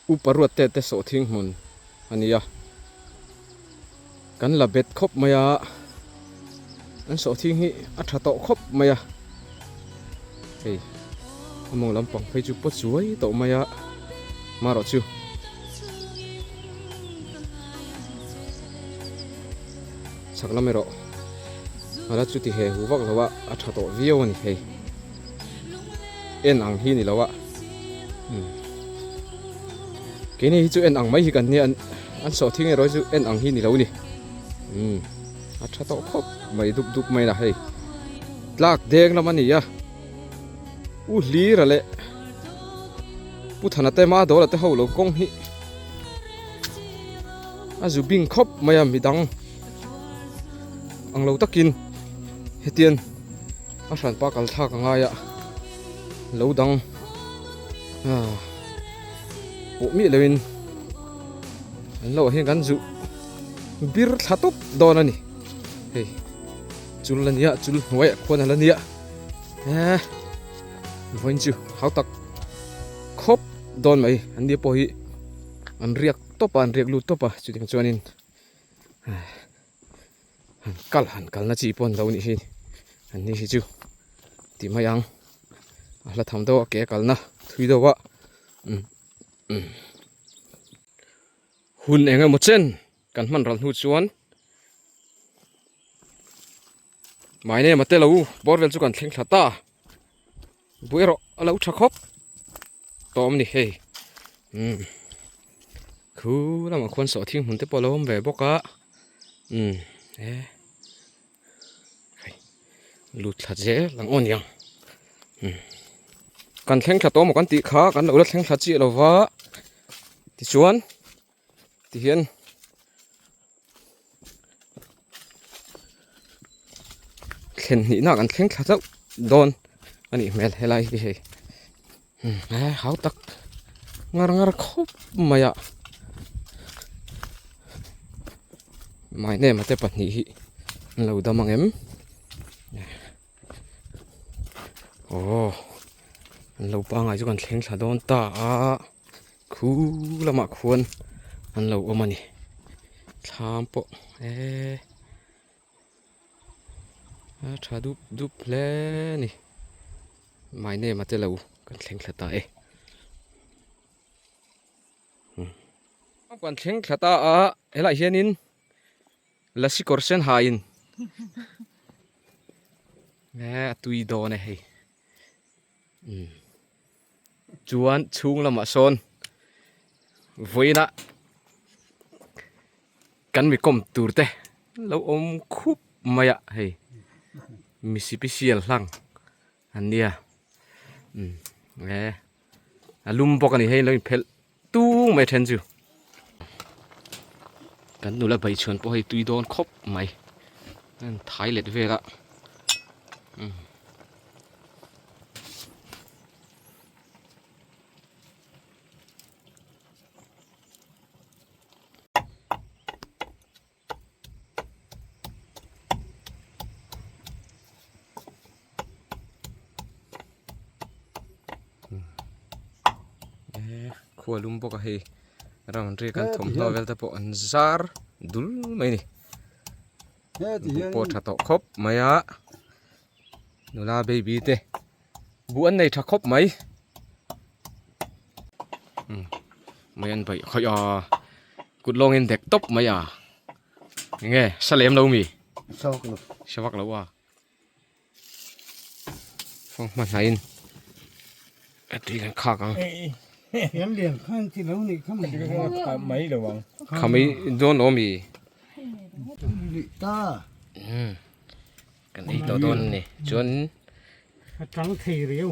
อุปรวดเตะโสทิ้งมุนอันนี้อ่ะกันละเบ็ดครบไหมอ่ะอันโสทิ้งฮีอัฐโตครบไหมอ่ะเฮ้ยมองลำปังไปจุดปวดสวยโตไหมอ่ะมาหรอจูสักลำไม่หรออะไรจุดที่เฮหัวกแล้วว่าอัฐโตวิโอนี่เฮเอ็นอังฮีนี่แล้ววะกินนี่จูเอ็นอังไม่ฮิกันเนี่ยอันโสทิ้งไอ้ร้อยจูเอ็นอังฮีนี่แล้วนี่อัฐโตครบไม่ดุบไม่นะเฮ้ยลากเด้งแล้วมันนี่อ่ะลีระเละพูดถนัดแต่มาโดนแต่เขาหลงกงฮิอาจูบิงครบไม่ยามมีดังอังเราตะกินเฮตียนอาสันปากกัลท่ากังไงอะเราดังโอ้มีเลยเราเห็นกันจูบิร์ทัตุบโดนนี่เฮ้ยจุลนี่อะจุลไว้คนอะไรนี่อะวันจูเขาตักครบโดนไหมอันนี้พอฮีอันเรียกตบอันเรียกลูตบอ่ะจุดที่จวนนินหันกัลน่าจีปนเรานี่ฮีอันนี้ฮีจูตีมายังเราทำตัวแก่กัลนะทุยตัวว่าหุ่นเองไงหมดเส้นกันมันรันหุ่นชวนหมายเนี่ยมาเตะเราบอลเวลจุกันเข่งขัดตาบุยเราเราชักครบตอมนี่เฮ้ยคือเรามาควรสอทิ้งหุ่นเตะบอลเราแบบบอกอะลุดทัดเจหลังอ่อนยังกันแข่งขัดตัวหมกันตีขากันเราแข่งขัดจีเราว่าที่ชวนที่เห็นเข็นนี่น่ากันแข่งขัดแล้วโดนอันนี้แม่ให้ไล่ที่เฮ้ยเขาตักงาครบมาอ่ะไม่เนี่ยมาเตะปันนี้เราดำมังเอ็มโอ้เราปังไงจุกันแข่งขัดโดนตาคูละมาควรอันเราเอามานี่ทำปะถ้าดูเพลนี่ไม่เนี่ยมาเจอเรากันแข่งขัดตากันแข่งขัดตาเฮ้ยเฮียนินลัสิกอร์เซนหายินตุยโดนเฮ้ยจวนชุงละมาโซนวิ่งนะกันมีคมตูร์เตะแล้วอมคุบมาอะเฮ้ยมิสิพิเศษหลังอันเนี้ยลุมปกันนี่เฮ้ยเราเพลตู้ไม่ทันจูกันดูแลใบชวนพอให้ตุยโดนครบไหมนั่นท้ายเล็ดเวละขัวลุมปกันเฮ้ยเราเรียกกันถมโนเวลแต่พออันซาร์ดุลไหมนี่ปอดถัดต่อครบไหมอะนูลาเบบี้เต้บุอันไหนถัดครบไหมไม่อันไปขยกุดลงเงินเด็กตบไหมอะยังไงสเลมเรามีชวักเราว่าฟังมาไหนอันที่กันข้ากันยังเลี้ยงข้างที่เรานี่ข้างมันข้าไม่ระวังข้าไม่โดนโอมีตากันไอ้ตัวต้นนี่จนทั้งทีเรียว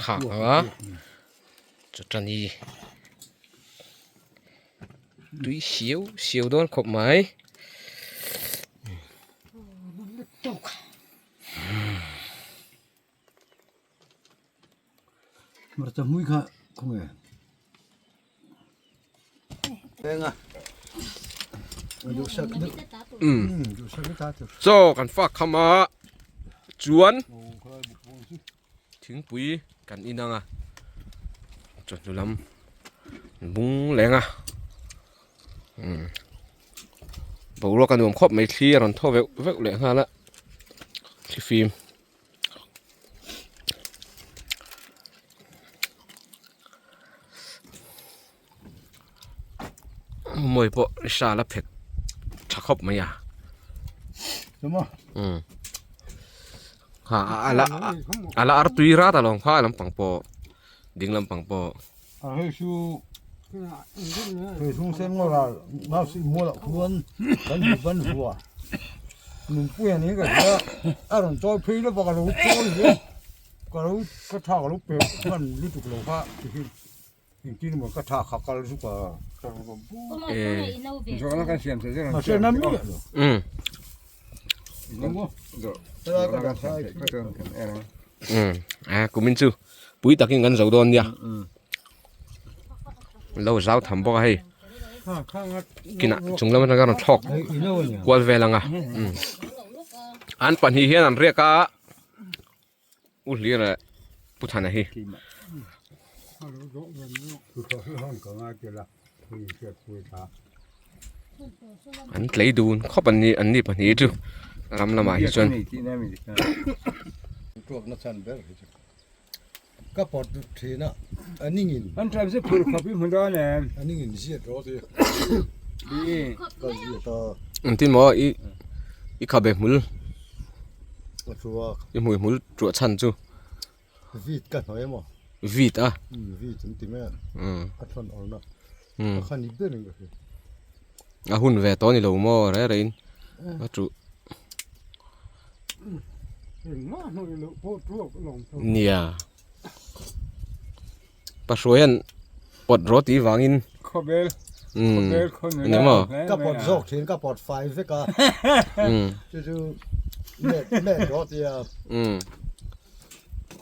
ข้าวะจุดนี้ดุยเสียวโดนขบไหมมันจะมุ่ยค่ะคงไงเองอ่ะดูสักนิดดูสักนิดตาโซ่กันฝากเข้ามาจวนถึงปุ๋ยกันอีนังอ่ะจนดูล บุ้งแรงอ่ะบอกว่ากันดูครบไม่ทีรอนท่อเวกแรงฮะละที่ฟิล์มมวยพอชาละเผ็ดชักครบไหมอ่ะ ใช่ไหม ฮะala artui rata long pha lam pang po ding lam pang po ให้ชูให้ชูเส้นว่าเราสิมัวละควรบันหัวหนุ่มปุ้ยนี่ก็จะเราจอยพีแล้วบอกเราจอยเลยก็เราก็ท่าเราเปรี้ยวมันรู้จุกเราค่ะจริงๆมันก็ท่าขับกันรู้สึกว่า Giocano con sempre, zero. มาเส้นนั้นมี Giocano con sempre, questo era. Kumin chu pui takin gan zo don dia lo zau tham bo hai kina chunglam na gan thok ไอ้อีโน่เนี่ย kwal velanga an pan hi hian an reka u hlira puthana hi คือเขาให้ห้องก็ง่ายเกินละคุยเสียคุยตา an tlei dun khop an ni pan hi chu ram lama hi chon พวกนักสันเบลก็ปอดทีน่ะอันนี้เงิน Non c'è se pure capi mondane. อันนี้เงินเสียรอสิ Di. ก็เสียต่อ an tin mo i khabe mul ก็ชัว i mul tru chan chu วีดกันหน่อยมั้ง vit a วีดจนติแม่ก็ทนเอาเนาะขันนี้เดินก็คือ a hun ve to ni lo mo re rein a tru No, no, lo può long. nia pa shoyan pot roti wangin Kobel, kon. นี่มั้ง ก็ปอดโซกเห็นก็ปอดไฟสิกะจู่ๆแม่รอเตีย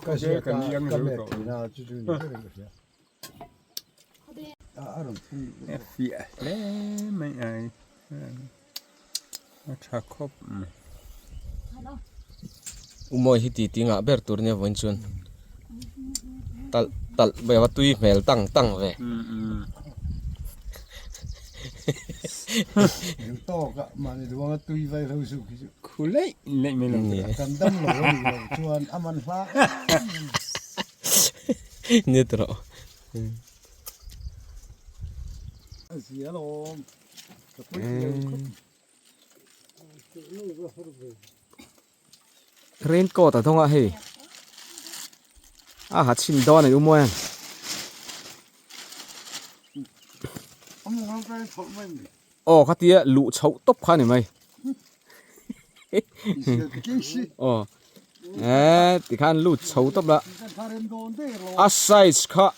ก็เสียกันก็แม่ตีน่ะจู่ๆนี่ก็เสียFia. Men ai. Cha kop. umoi hi ti tinga ber tur ne voin chun tal be wa tui mel tang ve อยู่ต่อก็มันดูว่าตุยไว้เราสุกิ Kulei, lei me lo. กันดำหลงชวนอามันฟ้า นี่ตรอ เสียลม เรนโกตะทงอะเฮหัดชิมดอนไอ้อุโมย ผมมองไปถมมัน อ๋อคัดเตี้ยลุเฉาตบข้านี่ไหม เสียกิ้งสิ อ๋อติขันลุเฉาตบละ กันทาเรนโดนได้หรอ อาไซส์ค่ะ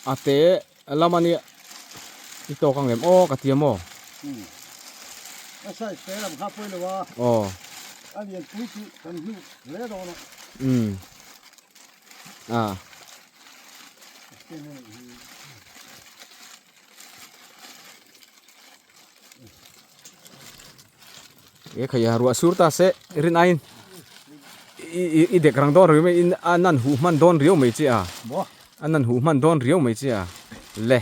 อาเตะละมันเนี่ยอีโตกังเล็มอ๋อคัดเตี้ยมอ ใช่แต่ลำข้าพูดเลยว่า อ๋อ อันนี้คุยกันอยู่เละดอน ขยะรัวสุรตาเสรินไอน์อีเด็กรังดอนเรียวไม่อันนั้นหูมันดอนเรียวไม่เจ้า บ่ อันนั้นหูมันดอนเรียวไม่เจ้าเล่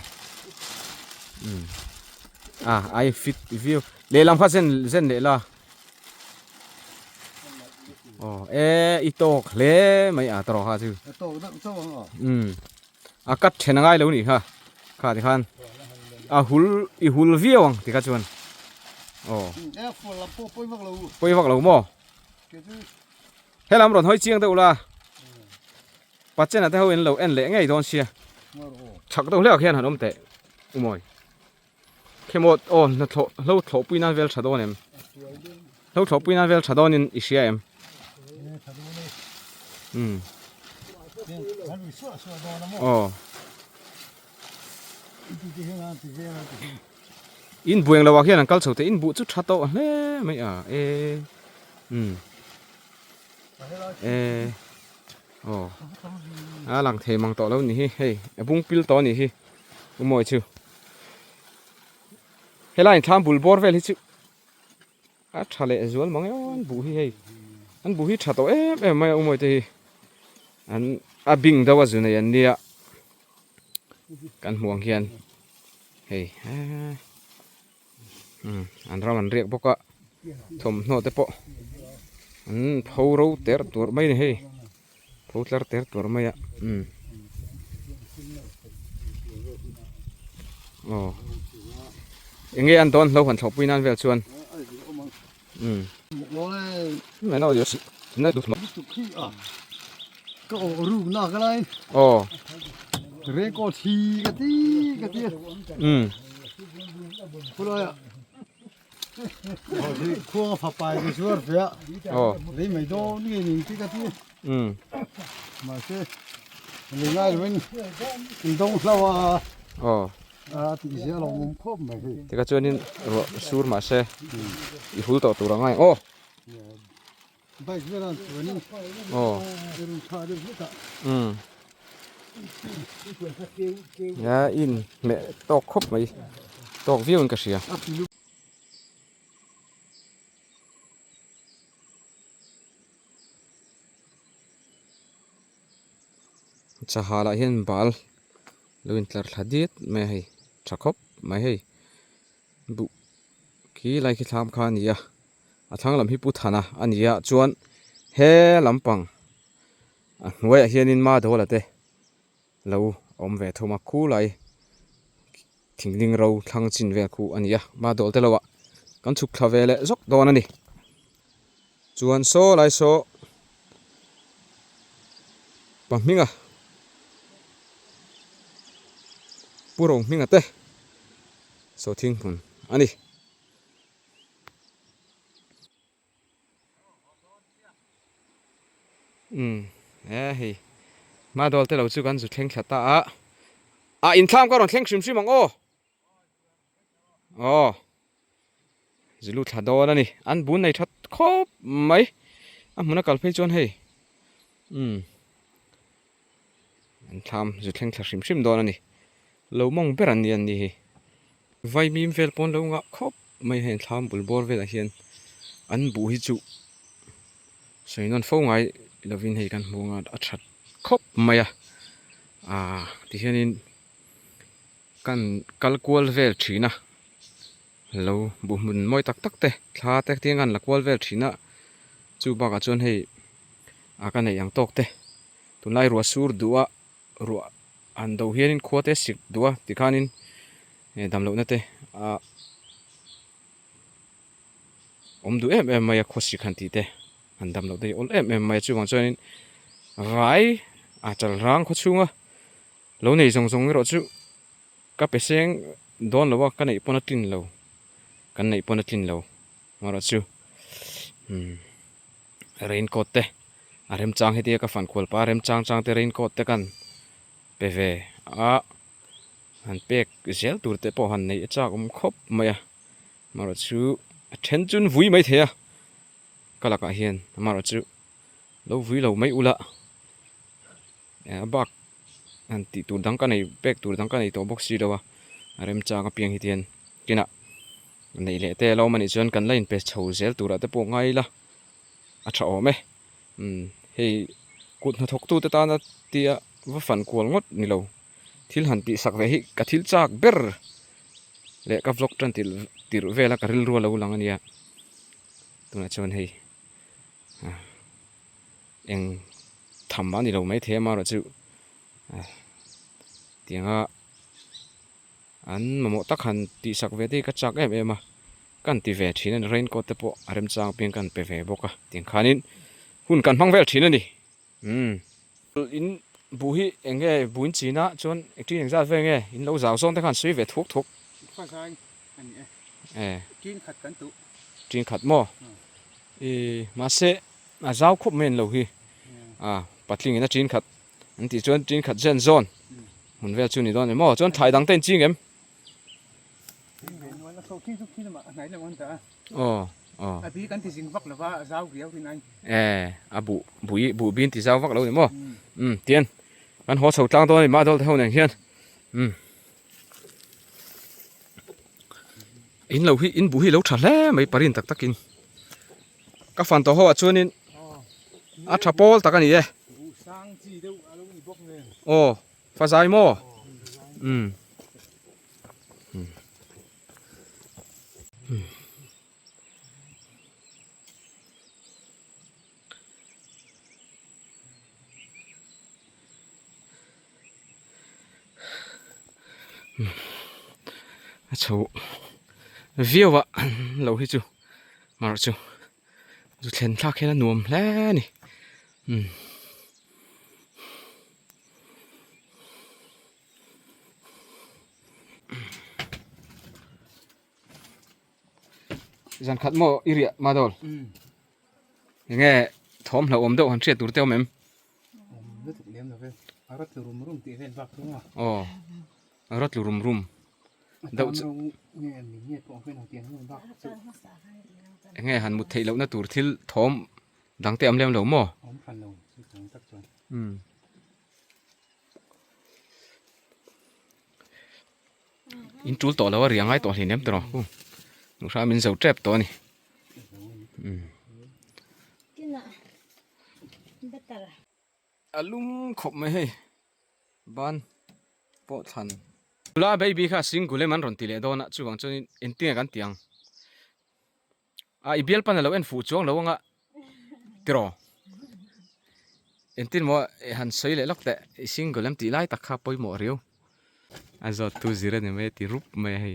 ไอฟิตวิวเล่ลำพัดเส้นเล่ละอ๋ออีโตกเล่ไม่ตรอฮะจู โตนั่งโตอ่ะกัดเชนง่ายแล้วนี่ค่ะที่ขันหุลวิวที่กัดชวนอ๋อ ฝนละโป้ยมักเรา ไปวักเราหม้อให้ลำรถห้อยเชียงเท่าละปัจจัยนั้นเท่าเอ็นเราเอ็นเละไงตอนเชียชักตัวเลี้ยงแค่หันอมเตะอุโมยเข้มดโอ้เราถปุยนั่นเวลชาดอนิมเราถปุยนั่นเวลชาดอนินอิเชียเอ็มอ๋ออินบุยงเราว่าแค่นั้นกัลสุดแต่อินบุจุดชาโต้เฮ้ไม่โอ้หลังเทมังต่อแล้วนี่เฮ้ยบุ้งปิลต่อนี่ฮิอุโมยชิวเฮ้ยล่ะทำบุลบอร์เวลฮิชิวทะเลจวนมังอันบุฮีเฮ้ยอันบุฮีชาโต้ไม่อุโมยเตอันบิงดาวจุนยันเดีย กันห่วงเฮียนเฮ้ยอันเรามันเรียกพวกก็ทมโนเตปะพาวเราเตะตัวไม่เฮ้ยพาวเราเตะตัวไม่อะโอ้ยังไงอันตอนเราหันชอบปีนั้นเวลชวนไม่น่าจะสิน่าดูมั้ย ก็รูปหน้ากันเลย โอ้ เรียกก็ทีกันทีพูดเลยอ่ะพอที่ขั้วผับไปก็ช่วยเสีย โอ้ เลยไม่โดนนี่นี่ที่กันทีมาเสียนี่ง่ายเลยมันต้องเล่าว่า โอ้ ตีเสียเรามุมครบไม่ใช่ ที่ก็ชวนนี่สูร์มาเซ่อีหุ่นตัวง่ายโอ้ ไปเสียแล้วตัวนี้ โอ้ เรื่องชาเรื่องนี้ก็ ยาอินแม่ตอกครบไหมตอกวิวมันก็เสียจะหาละเห็นบาลลูอินทร์ทัดดิดไม่ให้ชักครบไม่ให้บุกี่ไล่คิดทำข้านี่อะทั้งลำพิพุทธานะอันนี้จวนเฮลำปังหน่วยเฮียนินมาโดละเต้เราอมเวทมาคู่ไล่ทิ้งดิ่งเราทั้งจินเวคู่อันนี้มาโดลเตลวะกันชุกทเวเลจกโดนนี่จวนโซไล่โซปังมิงปูรงมิงเต้โซทิ้งมันอันนี้เฮ้ยมาโดนแต่เราจู่กันจุดเข่งขัดตาอินทามก็รอนเข่งชิมชิมังโอ้จิลุทัดโดนนี่อันบุญในทัดครบไหมมันนักกัลเพจวนให้อินทามจุดเข่งขัดชิมโดนนี่เรามองเปรันยันนี่ไว้มีมเวลปนเรางะครบไม่เห็นทามบุลบอลเวลาเฮียนอันบุหิจุส่วนนั้นฟ้องไงเราวินให้กันมองอัดชัดครบไหมที่เห็นนี่กันกัลกวลเวลชีนะเราบุญมวยตักเตะท้าเตะที่งานลักวลเวลชีนะจูบากจนให้กันในยังตกเตะตุนไล่รัวสูร์ดัวรัวอันดูเห็นขวดเตะสิดัวที่ขานินดำลงนั่นเตะดูไม่ขวดสิขันตีเตะอันดำลงเตะไม่จูบางจนไรจะร่างขวดชุ่งเราในจงรถจูก็เป็นเสียงโดนเราว่ากันในปนตินเรากันในปนตินเรามารถจูเรนโคตเตะเริ่มจางให้เดียกับฝันขวดป้าเริ่มจางเตะเรนโคตเตะกันเปเวอันเป็กเจลตัวเตะพอหันในจากครบไหมมารถจูเช่นจุนวุ้ยไม่เทียก็ลักเฮียนมารถจูเราวุ้ยเราไม่อุละบักอันติตัวดังกันในเป็กตัวดังกันในตัวบ็อกซี่เราเริ่มจางกับเพียงหิเทียนกินะในเละเตะเรามันจนกันเลยเป็นเฉาเจลตัวเตะพอไงล่ะชอบไหมเฮ้ยกุดทกตู้เตตานะเตียว่าฝันกวนงดนี่เราทิลหันปีสักเวหิกับทิลจากเบอร์เละกับฟลอกจันติรเวลกับริลรัวเราหลังนี้ตัวนั้นชวนเฮ้ยเองทำมันนี่เราไม่เทมาหรอกจูเตียงอันมาหมดตักหันตีสักเวทีก็จากมากันตีเวทีนั้นเรนก็เตปอารมจางเพียงกันเปเวบกะเตียงขานินหุ่นกันพังเวทีนั่นนี่อินบุหิเองไงบุญจีน่ะจนอีกทีหนึ่งจะเป็นไงอินเราสาวส่งแต่ขันสวยเวททุกฟังทางอันนี้จีนขัดกันตุจีนขัดหม้อมาเสะมาเจ้าคุบเมนเราฮีปัดลิงนะจีนขัดอันที่จนจีนขัดเจนโซนหุ่นเวลจูนี่ตอนนี้หม้อจนถ่ายดังเต้นจริงเอ็มวันละเขาที่ทุกที่มาไหนละวันแต่อ๋อพี่กันที่สิงวักหรือว่าเจ้าเกี่ยวที่ไหนบุบินที่เจ้าวักเราเนี่ยหม้อเตียนกันหัวเสาตั้งตัวนี่มาโดนเท่านั้นเฮียนอินเราฮีอินบุฮีเราฉลาดไม่ปรินตักกินก็ฟันตัวหัวชวนนินทับโพลตักกันนี่โอ้ฟ้าใจหม้อ อืมchậu viêu vợ lâu hết chú mà chú chú thèn thác hết là nuông lẽ nè dàn khát mò iria mà đồn nghe thóm là ôm đâu hắn chết tụt tiêu mềm rất thực liếm rồi về rất từ rùm tỉ lên vạc đúng không ồ rất là rum đậu nghe mình nghe bọn cái nào tiền hơn vạc nghe hắn một thầy lâu nó tụt thiếu thóm đáng tiền lem lâu mò ống phần đầu sự sống tắc chuẩn in chul to lawa riang ai to hlim em tro nu sa min zo trap to ni alum khop mai he ban po than la baby kha single man ron ti le dona chuwang chon in tinga kan tiang a ibial pan lo en fu chong lo nga tro en tin mo han soi le lok te single am ti lai tak kha poi mo riu azo tu zira ne me ti rup me he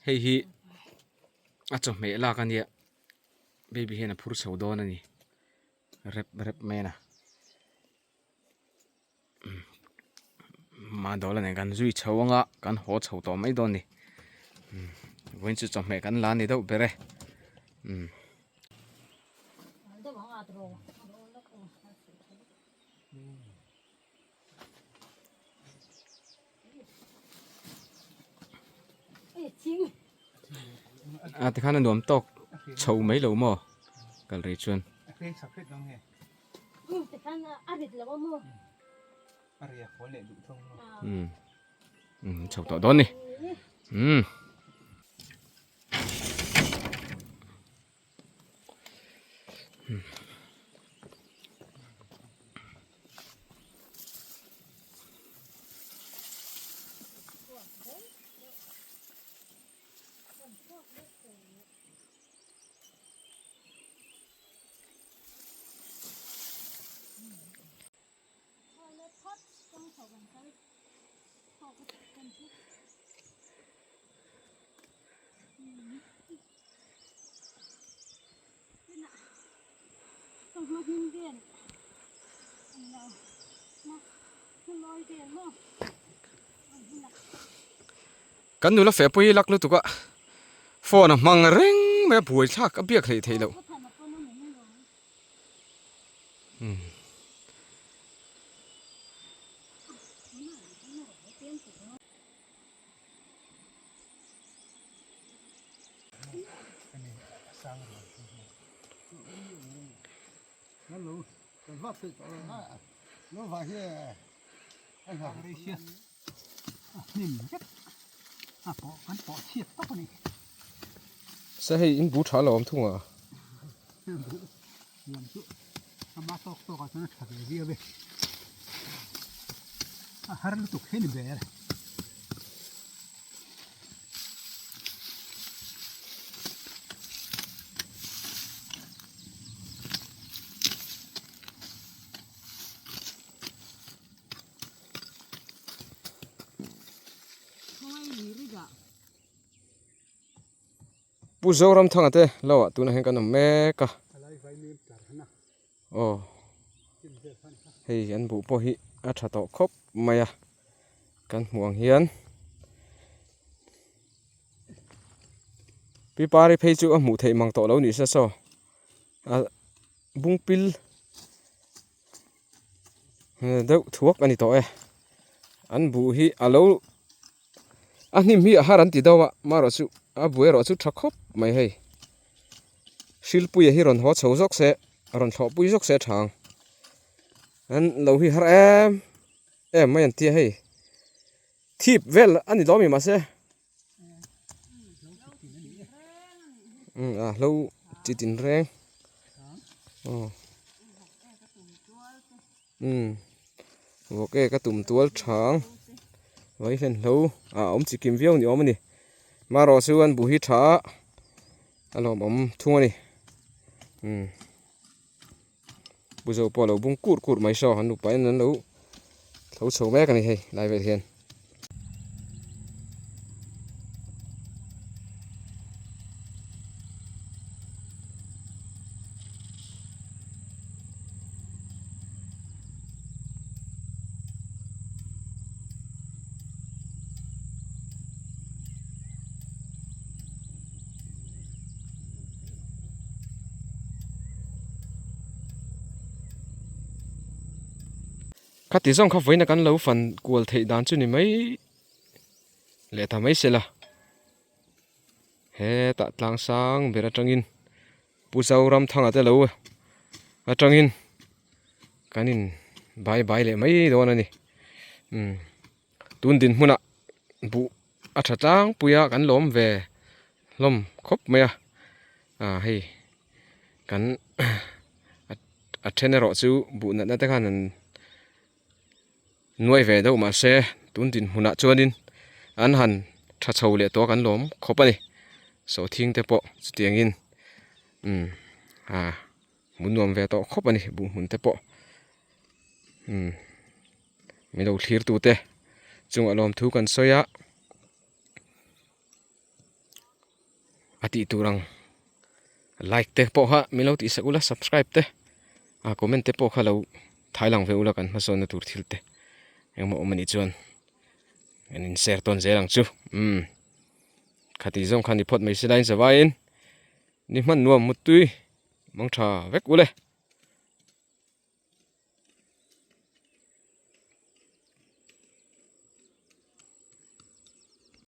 hei hi acho me la kan ya baby hena phur chho don ani rep me na ma dola ne kan zui chhawanga kan ho chho to mai don ni voin chu chom me kan la ni do bere à thì khán nuông tóc chầu mấy lâu mò cả rì chuan cái sắp hết không nghe thì khán arit là bao nhiêu aria khó lệ đủ thông chầu tỏ đón đi kan nu la fe pui lak lu tu ka phone mang reng me bui thak a biak thei thei lo nó phải cái anh học đây xia nhìn chết bỏ hắn bỏ chiết tóc này sẽ hay in bút trả lo om thung à nhìn chút mà tóc tóc cái nó thật là ghê vậy har lu tục hết bể rồi bu zo ram thang ate lo tu na hen kan me ka oh hei an bu po hi a tha to khop maya kan muang hian pi pari phei chu a mu thei mang to lo ni sa so a bung pil deuh thuak ani to e an bu hi alo anim hi a haran ti dawa maro chu a buai ro chu thakop mai hei silpui hi ron ho chho jok se ron tho pui jok se thang an lo hi har em mai an ti hei thip vel ani lo mi ma se lo chi tin reng ok cái tụm tuol trắng với lên lâu ông chỉ kiếm viêu nhiều mà nè mà rồi sư anh bùi hít thả alo ông thua nè bây giờ bỏ lẩu bung cụt máy sò hắn đục bái nó lẩu sầu bé cái này hay lại vậy thiền các tí dòng khắp với là căn lâu phần của thầy đàn chứ này mấy lẽ thà mấy xe là he tạ lang sang về ra trăng in bu sâu ram thang ở đây lâu à trăng in cái nín bài lẽ mấy đó này tuần din muna bu à chả trang puya căn lom về lom khóc mày hay căn à trên đó chú bu nãy ta khăn nuôi về đâu mà xe tuần tin hùn ạ chuan in anh hẳn chặt sầu lệ to cắn lốm khóc này số thiên tế bộ tiếng in muốn nuông về to khóc này bụng hùn tế bộ mình đâu thiệt tụt thế chúng ở lom thu cần soi á ati tu răng like tế bộ ha mình lâu tí sẽ ula subscribe tế comment tế bộ khá lâu thái lăng về ula cần mà số nó tụt thiệt tế yang mau meni chuan anin share ton zelang chu khati zong khani phot mai silain zawain ni man nuam mutui mong tha vek ule